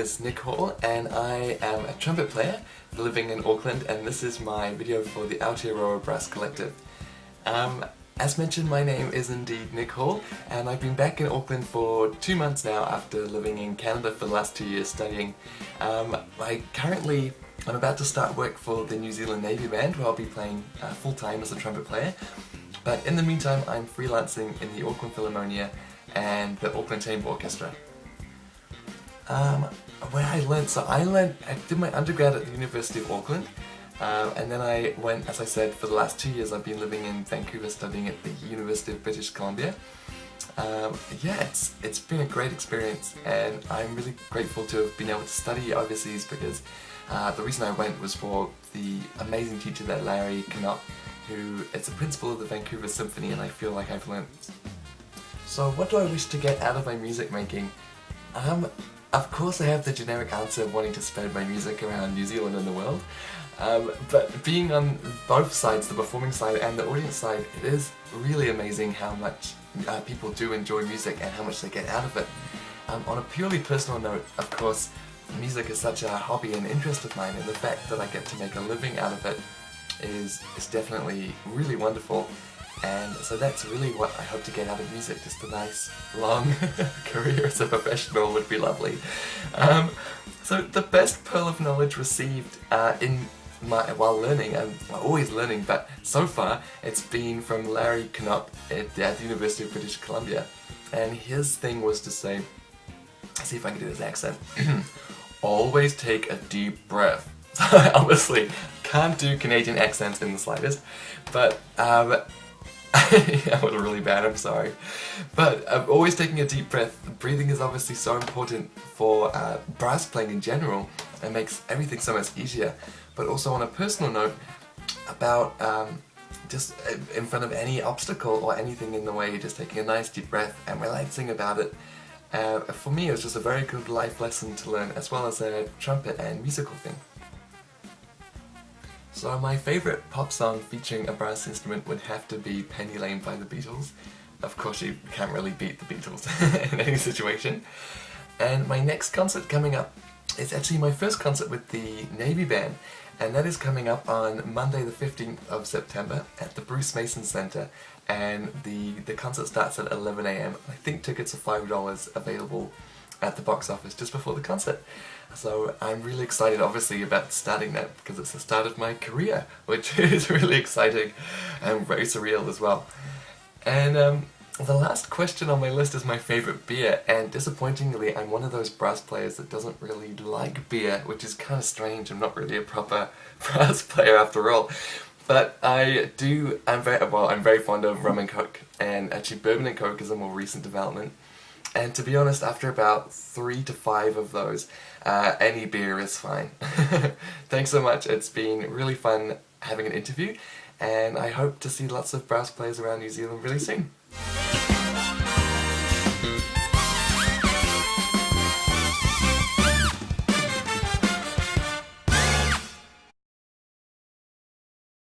is Nick Hall and I am a trumpet player living in Auckland, and this is my video for the Aotearoa Brass Collective. As mentioned, my name is indeed Nick Hall, and I've been back in Auckland for 2 months now after living in Canada for the last 2 years studying. I'm about to start work for the New Zealand Navy Band, where I'll be playing full-time as a trumpet player. But in the meantime, I'm freelancing in the Auckland Philharmonia and the Auckland Chamber Orchestra. Where I did my undergrad at the University of Auckland, and then I went, as I said, for the last 2 years I've been living in Vancouver studying at the University of British Columbia. It's been a great experience, and I'm really grateful to have been able to study overseas because the reason I went was for the amazing teacher there, Larry Knopp, who is the principal of the Vancouver Symphony, and I feel like I've learned. So what do I wish to get out of my music making? Of course I have the generic answer of wanting to spread my music around New Zealand and the world, but being on both sides, the performing side and the audience side, it is really amazing how much people do enjoy music and how much they get out of it. On a purely personal note, of course, music is such a hobby and interest of mine, and the fact that I get to make a living out of it is definitely really wonderful. And so that's really what I hope to get out of music, just a nice, long career as a professional would be lovely. So the best pearl of knowledge received while learning, and always learning, but so far it's been from Larry Knopp at the University of British Columbia. And his thing was to say, see if I can do this accent, always take a deep breath. So I obviously can't do Canadian accents in the slightest, but that was really bad, I'm sorry. But always taking a deep breath. Breathing is obviously so important for brass playing in general. It makes everything so much easier. But also on a personal note, about just in front of any obstacle or anything in the way, just taking a nice deep breath and relaxing about it. For me, it was just a very good life lesson to learn, as well as a trumpet and musical thing. So my favourite pop song featuring a brass instrument would have to be Penny Lane by the Beatles. Of course, you can't really beat the Beatles in any situation. And my next concert coming up is actually my first concert with the Navy Band, and that is coming up on Monday the 15th of September at the Bruce Mason Centre, and the concert starts at 11 AM. I think tickets are $5 available at the box office just before the concert. So I'm really excited obviously about starting that because it's the start of my career, which is really exciting and very surreal as well. And the last question on my list is my favourite beer, and disappointingly I'm one of those brass players that doesn't really like beer, which is kind of strange. I'm not really a proper brass player after all. But I'm very fond of rum and coke, and actually bourbon and coke is a more recent development. And to be honest, after about 3 to 5 of those, any beer is fine. Thanks so much, it's been really fun having an interview, and I hope to see lots of brass players around New Zealand really soon.